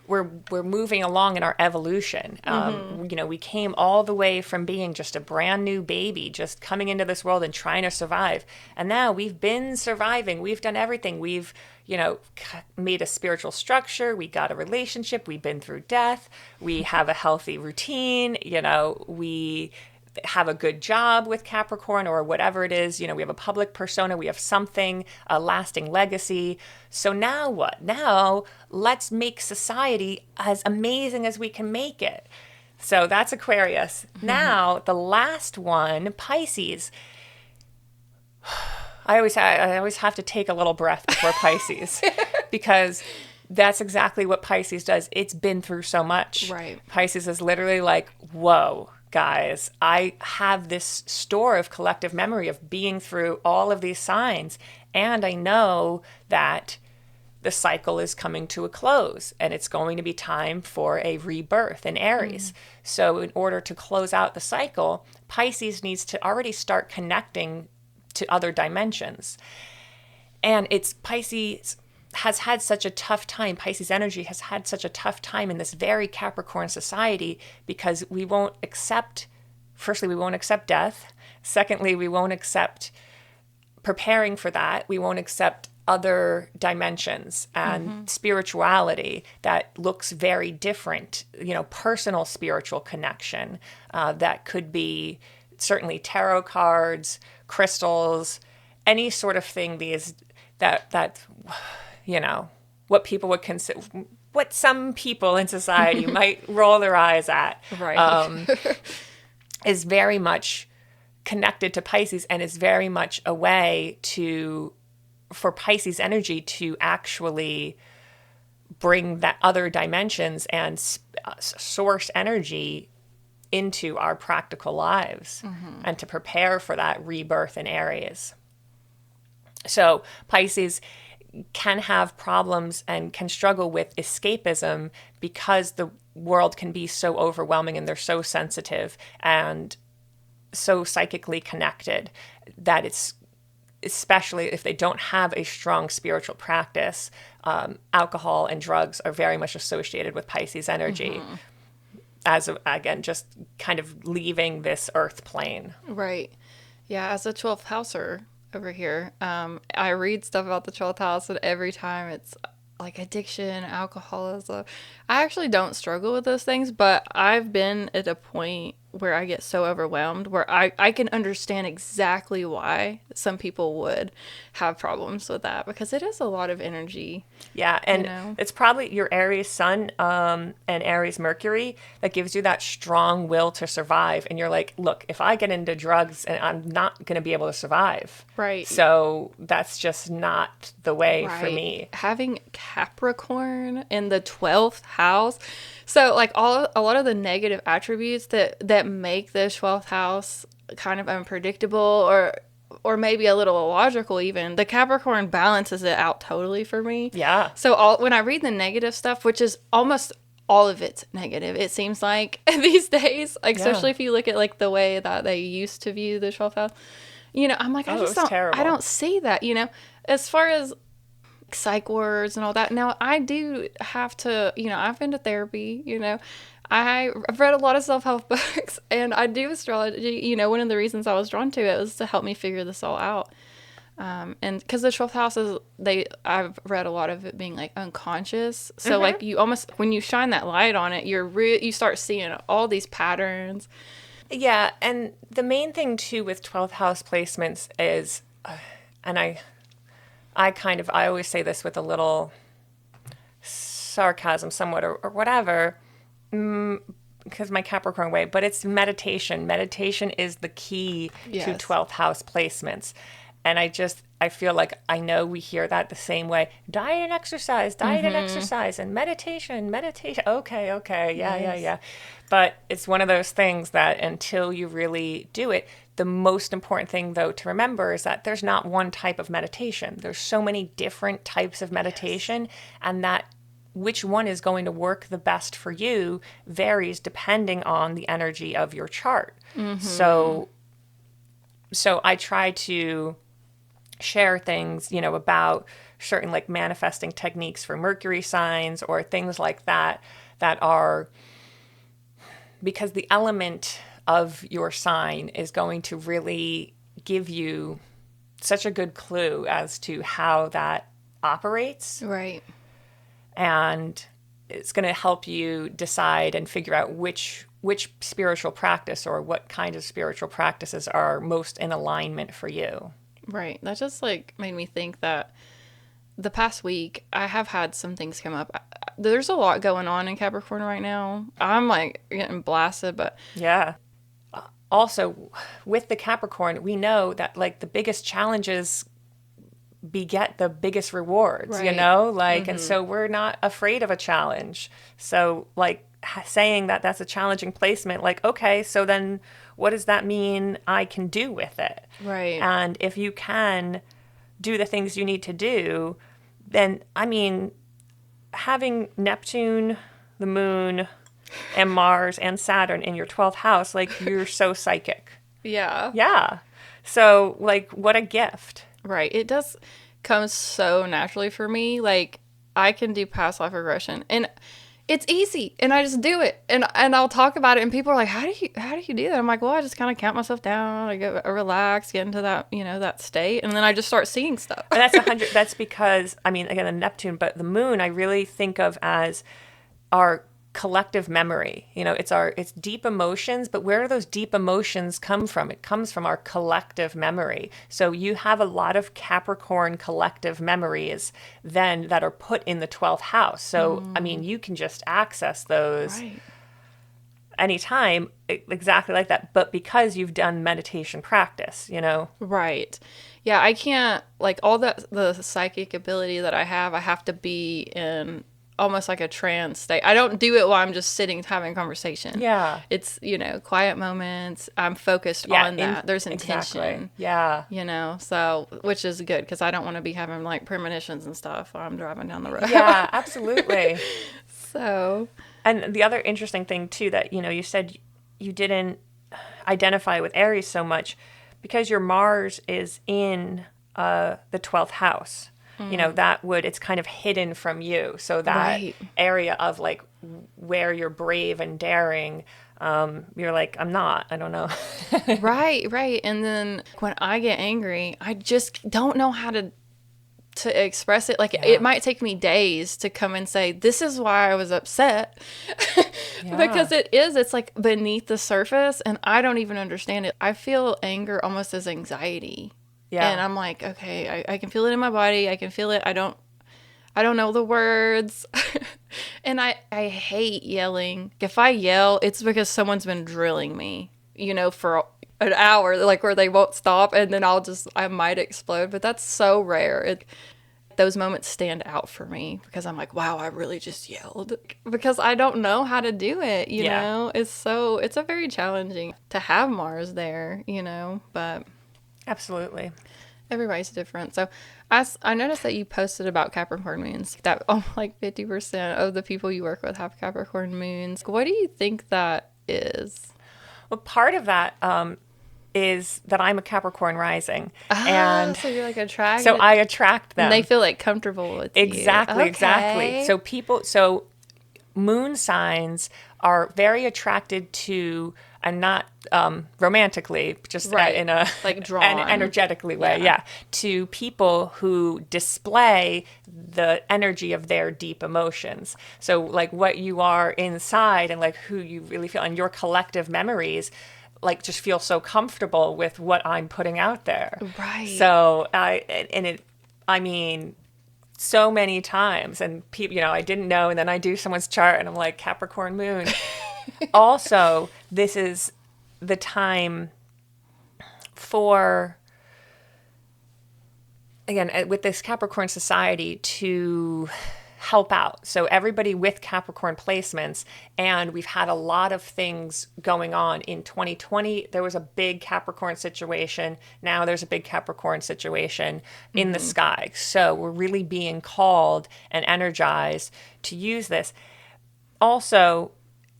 we're moving along in our evolution. You know, we came all the way from being just a brand new baby, just coming into this world and trying to survive. And now we've been surviving. We've done everything. We've, you know, made a spiritual structure. We got a relationship. We've been through death. We have a healthy routine. You know, we have a good job with Capricorn or whatever it is. You know, we have a public persona. We have something, a lasting legacy. So now what? Now let's make society as amazing as we can make it. So that's Aquarius. Now the last one, Pisces. I always have to take a little breath before Pisces because that's exactly what Pisces does. It's been through so much. Right. Pisces is literally like, whoa, guys, I have this store of collective memory of being through all of these signs. And I know that the cycle is coming to a close and it's going to be time for a rebirth in Aries. So in order to close out the cycle, Pisces needs to already start connecting to other dimensions. And Pisces has had such a tough time. Pisces energy has had such a tough time in this very Capricorn society because we won't accept, firstly, we won't accept death. Secondly, we won't accept preparing for that. We won't accept other dimensions and spirituality that looks very different, you know, personal spiritual connection that could be certainly tarot cards, crystals, any sort of thing that you know, what people would consider, what some people in society might roll their eyes at, Right. is very much connected to Pisces and is very much a way for Pisces energy to actually bring that other dimensions and source energy into our practical lives and to prepare for that rebirth in Aries. So Pisces can have problems and can struggle with escapism because the world can be so overwhelming and they're so sensitive and so psychically connected that it's, especially if they don't have a strong spiritual practice, alcohol and drugs are very much associated with Pisces energy. Again, just kind of leaving this earth plane. Right. Yeah, as a 12th houser over here, I read stuff about the 12th house, and every time it's like addiction, alcoholism. I actually don't struggle with those things, but I've been at a point where I get so overwhelmed where I can understand exactly why some people would have problems with that, because it is a lot of energy. Yeah, and you know? It's probably your Aries Sun and Aries Mercury that gives you that strong will to survive. And you're like, look, if I get into drugs, and I'm not going to be able to survive. Right. So that's just not the way for Right. me. Having Capricorn in the 12th house. So like a lot of the negative attributes that make the 12th house kind of unpredictable or maybe a little illogical even, the Capricorn balances it out totally for me. Yeah. So when I read the negative stuff, which is almost all of it's negative, it seems like these days, like, especially if you look at like the way that they used to view the 12th house, I'm like, Oh, it was terrible. I don't see that, as far as psych words and all that. Now, I do have to, I've been to therapy, I've read a lot of self-help books, and I do astrology. One of the reasons I was drawn to it was to help me figure this all out. And because the 12th house I've read a lot of it being like unconscious. So like you almost, when you shine that light on it, you start seeing all these patterns. Yeah. And the main thing too with 12th house placements is, and I always say this with a little sarcasm somewhat or whatever, because my Capricorn way, but it's meditation. Meditation is the key to 12th house placements. And I feel like I know we hear that the same way. Diet and exercise, and meditation. Okay. Yeah. But it's one of those things that until you really do it, the most important thing, though, to remember is that there's not one type of meditation. There's so many different types of meditation, and that which one is going to work the best for you varies depending on the energy of your chart. So I try to share things, about certain like manifesting techniques for Mercury signs or things like that are, because the element of your sign is going to really give you such a good clue as to how that operates. Right. And it's going to help you decide and figure out which spiritual practice or what kind of spiritual practices are most in alignment for you. Right. That just like made me think that the past week I have had some things come up. There's a lot going on in Capricorn right now. I'm like getting blasted, but yeah. Also, with the Capricorn, we know that like the biggest challenges beget the biggest rewards, right. and so we're not afraid of a challenge. So like saying that that's a challenging placement, like, okay, so then what does that mean I can do with it? Right. And if you can do the things you need to do, then, having Neptune, the moon, and Mars and Saturn in your 12th house, like, you're so psychic. Yeah. Yeah. So, like, what a gift. Right. It does come so naturally for me. Like, I can do past life regression, and it's easy, and I just do it, and I'll talk about it, and people are like, how do you do that? I'm like, well, I just kind of count myself down, I relax, get into that, that state, and then I just start seeing stuff. And that's 100. That's because, again, the Neptune, but the moon, I really think of as our collective memory. It's deep emotions, but where do those deep emotions come from? It comes from our collective memory. So you have a lot of Capricorn collective memories then that are put in the 12th house. So, you can just access those anytime, exactly like that. But because you've done meditation practice, Right. Yeah, I can't, like, all the psychic ability that I have to be in almost like a trance state. I don't do it while I'm just sitting having a conversation. Yeah. It's, quiet moments. I'm focused on that. There's intention. Exactly. Yeah. So, which is good because I don't want to be having like premonitions and stuff while I'm driving down the road. Yeah, absolutely. So. And the other interesting thing too, that, you said you didn't identify with Aries so much because your Mars is in the 12th house. It's kind of hidden from you. So that area of like where you're brave and daring, you're like, I don't know. Right. And then when I get angry, I just don't know how to express it. Like, it might take me days to come and say, this is why I was upset. Because it's like beneath the surface and I don't even understand it. I feel anger almost as anxiety. Yeah. And I'm like, okay, I can feel it in my body. I can feel it. I don't know the words. And I hate yelling. If I yell, it's because someone's been drilling me, for an hour, like where they won't stop. And then I might explode. But that's so rare. Those moments stand out for me because I'm like, wow, I really just yelled. Because I don't know how to do it, you know? It's a very challenging to have Mars there, but... Absolutely. Everybody's different. So I noticed that you posted about Capricorn moons, that like 50% of the people you work with have Capricorn moons. What do you think that is? Well, part of that is that I'm a Capricorn rising. Ah, And so you're like attracted. so I attract them. And they feel like comfortable with you. Exactly, Okay. exactly. So moon signs are very attracted to, and not romantically, just Right. in a Like drawn. energetically way, Yeah. yeah, to people who display the energy of their deep emotions. So like what you are inside and like who you really feel and your collective memories, like just feel so comfortable with what I'm putting out there. Right. So I mean, so many times, and people, I didn't know, and then I do someone's chart and I'm like, Capricorn moon. Also, this is the time for, again, with this Capricorn society to help out. So everybody with Capricorn placements, and we've had a lot of things going on in 2020. There was a big Capricorn situation. Now there's a big Capricorn situation in the sky. So we're really being called and energized to use this. Also,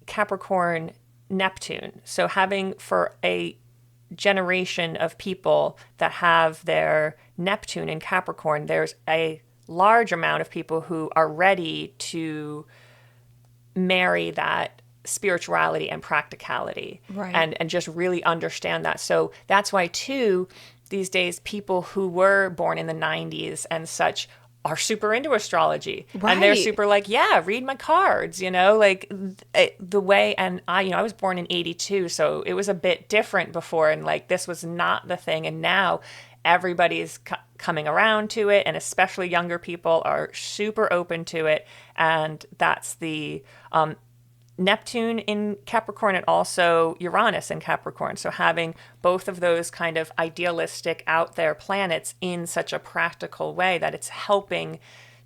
Capricorn Neptune. So having for a generation of people that have their Neptune in Capricorn, there's a large amount of people who are ready to marry that spirituality and practicality, Right. and just really understand that. So that's why too, these days, people who were born in the 90s and such are super into astrology. Right. And they're super like, yeah, read my cards, like the way, and I was born in 82, so it was a bit different before, and like this was not the thing. And now everybody's coming around to it, and especially younger people are super open to it. And that's the Neptune in Capricorn and also Uranus in Capricorn. So having both of those kind of idealistic out there planets in such a practical way that it's helping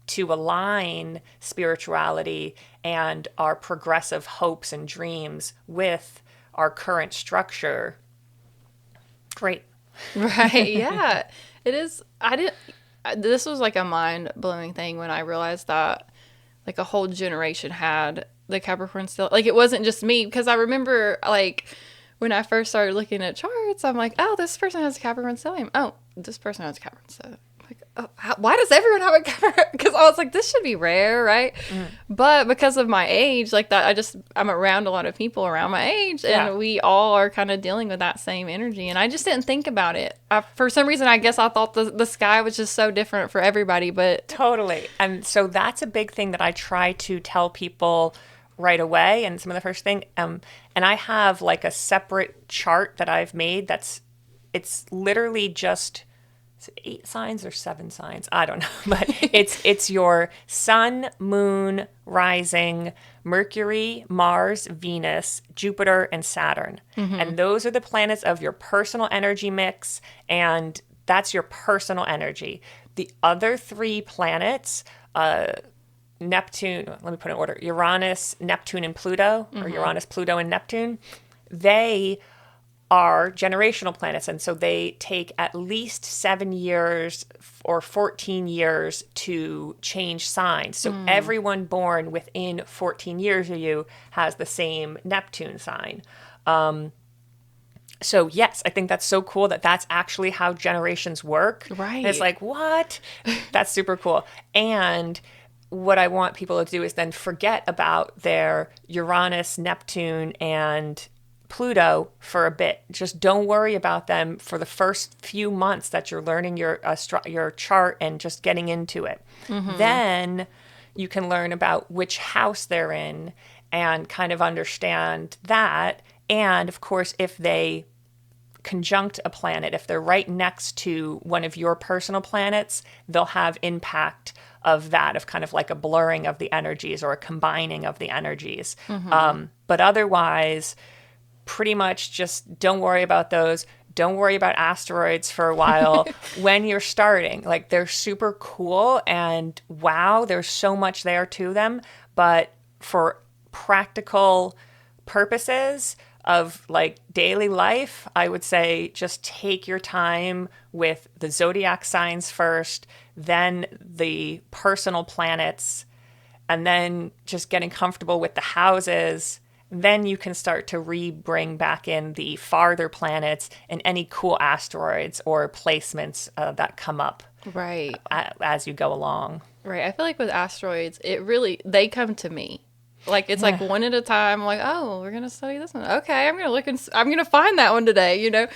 to align spirituality and our progressive hopes and dreams with our current structure. Great. Right. Yeah. It is. This was like a mind blowing thing when I realized that like a whole generation had the Capricorn still. Like it wasn't just me, because I remember like when I first started looking at charts, I'm like, oh, this person has a Capricorn stellium. Oh, this person has a Capricorn stellium. Like, oh, why does everyone have a Capricorn? Because I was like, this should be rare, right? But because of my age, like that, I'm around a lot of people around my age, and we all are kind of dealing with that same energy. And I just didn't think about it. For some reason, I guess I thought the sky was just so different for everybody, but Totally. And so that's a big thing that I try to tell people right away. And some of the first thing, and I have like a separate chart that I've made it's literally just, is it 8 signs or 7 signs? I don't know. But it's your sun, moon, rising, Mercury, Mars, Venus, Jupiter, and Saturn. And those are the planets of your personal energy mix, and that's your personal energy. The other 3 planets, Neptune, let me put it in order, Uranus, Neptune, and Pluto, or Uranus, Pluto, and Neptune, they are generational planets. And so they take at least 7 years or 14 years to change signs. So everyone born within 14 years of you has the same Neptune sign. So yes, I think that's so cool that that's actually how generations work. Right. And it's like, what? That's super cool. And what I want people to do is then forget about their Uranus, Neptune, and Pluto for a bit. Just don't worry about them for the first few months that you're learning your chart and just getting into it. Then you can learn about which house they're in and kind of understand that. And of course, if they conjunct a planet, if they're right next to one of your personal planets, they'll have impact of that, of kind of like a blurring of the energies or a combining of the energies. But otherwise, pretty much just don't worry about those. Don't worry about asteroids for a while when you're starting. Like, they're super cool, and wow, there's so much there to them. But for practical purposes of like daily life, I would say just take your time with the zodiac signs first, then the personal planets, and then just getting comfortable with the houses, then you can start to bring back in the farther planets and any cool asteroids or placements that come up Right. as you go along. Right. I feel like with asteroids, they come to me. Like, it's like one at a time. I'm like, oh, we're going to study this one. Okay, I'm going to look and I'm going to find that one today,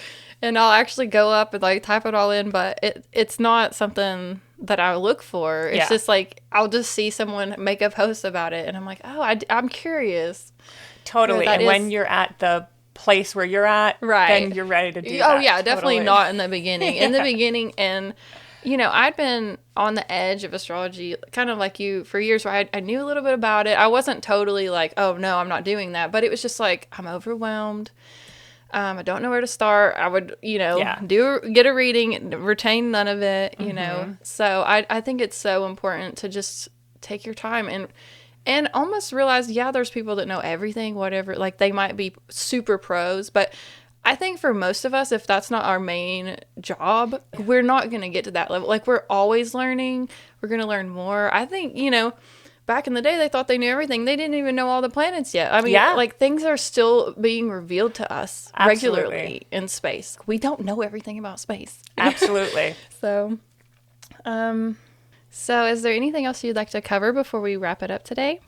and I'll actually go up and like type it all in. But it's not something that I look for. It's just like, I'll just see someone make a post about it. And I'm like, oh, I'm curious. Totally. And when you're at the place where you're at, then you're ready to do that. Oh, yeah, definitely not in the beginning. In the beginning, and I'd been on the edge of astrology, kind of like you, for years, where I knew a little bit about it. I wasn't totally like, oh, no, I'm not doing that. But it was just like, I'm overwhelmed. I don't know where to start. I would, get a reading, retain none of it, So I think it's so important to just take your time and almost realize, there's people that know everything, whatever. Like, they might be super pros, but I think for most of us, if that's not our main job, we're not going to get to that level. Like, we're always learning. We're going to learn more. I think, back in the day, they thought they knew everything. They didn't even know all the planets yet. I mean, like, things are still being revealed to us regularly in space. We don't know everything about space. Absolutely. So is there anything else you'd like to cover before we wrap it up today?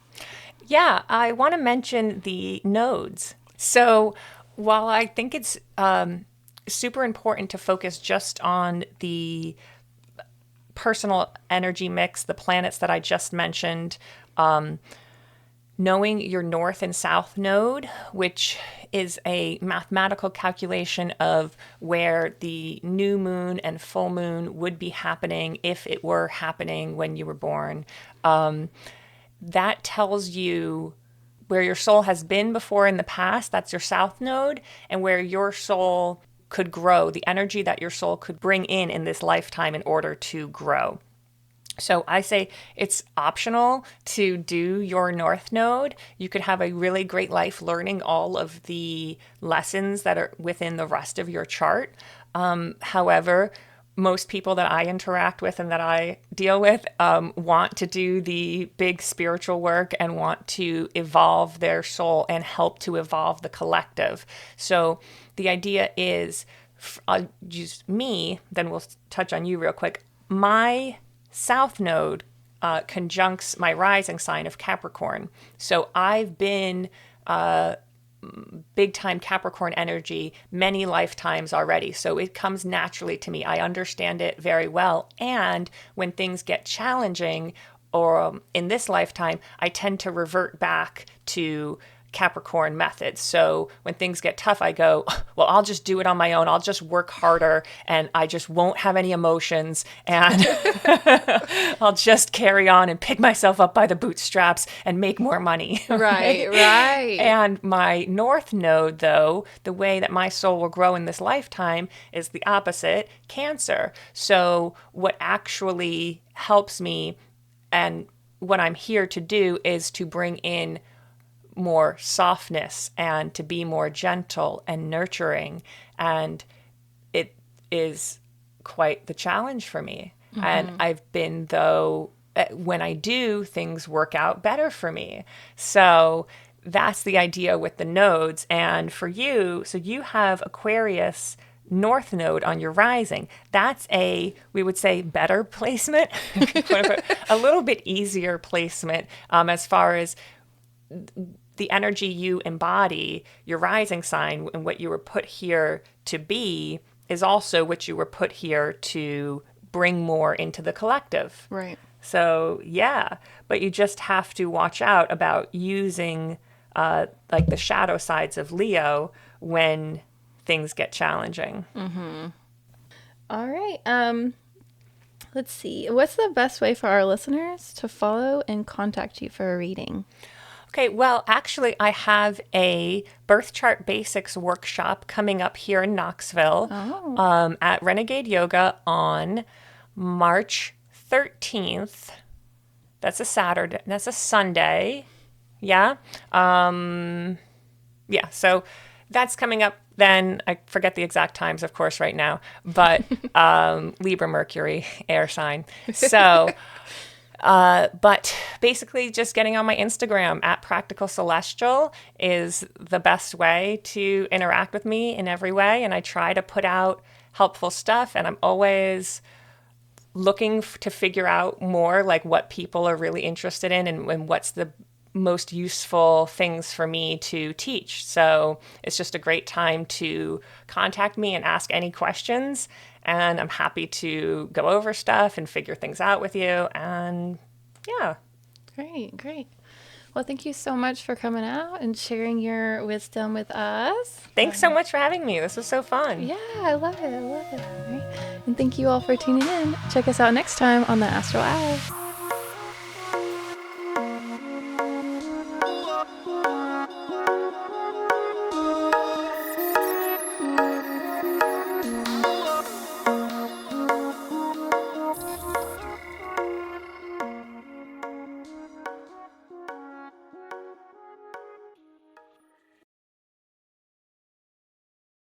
Yeah, I want to mention the nodes. So while I think it's super important to focus just on the personal energy mix, the planets that I just mentioned, knowing your north and south node, which is a mathematical calculation of where the new moon and full moon would be happening if it were happening when you were born. That tells you where your soul has been before in the past, that's your south node, and where your soul could grow, the energy that your soul could bring in this lifetime in order to grow. So I say it's optional to do your north node. You could have a really great life learning all of the lessons that are within the rest of your chart. However, most people that I interact with and that I deal with want to do the big spiritual work and want to evolve their soul and help to evolve the collective. So the idea is, I'll use me, then we'll touch on you real quick. My south node conjuncts my rising sign of Capricorn. So I've been big time Capricorn energy many lifetimes already. So it comes naturally to me. I understand it very well. And when things get challenging, or in this lifetime, I tend to revert back to Capricorn methods. So when things get tough, I go, well, I'll just do it on my own. I'll just work harder and I just won't have any emotions and I'll just carry on and pick myself up by the bootstraps and make more money. Right. And my north node, though, the way that my soul will grow in this lifetime is the opposite, Cancer. So what actually helps me and what I'm here to do is to bring in more softness and to be more gentle and nurturing. And it is quite the challenge for me. Mm-hmm. And I've been, though, when I do, things work out better for me. So that's the idea with the nodes. And for you, so you have Aquarius north node on your rising. That's we would say, better placement, a little bit easier placement as far as the energy you embody, your rising sign, and what you were put here to be is also what you were put here to bring more into the collective. Right. So, yeah, but you just have to watch out about using like the shadow sides of Leo when things get challenging. Mm-hmm. All right. Let's see. What's the best way for our listeners to follow and contact you for a reading? Okay, well, actually, I have a birth chart basics workshop coming up here in Knoxville at Renegade Yoga on March 13th. That's a Saturday. That's a Sunday. Yeah. So that's coming up then. I forget the exact times, of course, right now. But Libra Mercury, air sign. So But basically, just getting on my Instagram at Practical Celestial is the best way to interact with me in every way. And I try to put out helpful stuff. And I'm always looking to figure out more like what people are really interested in and what's the most useful things for me to teach. So it's just a great time to contact me and ask any questions. And I'm happy to go over stuff and figure things out with you. And yeah. Great, great. Well, thank you so much for coming out and sharing your wisdom with us. Thanks so much for having me. This was so fun. Yeah, I love it. I love it. All right. And thank you all for tuning in. Check us out next time on the Astral Hour.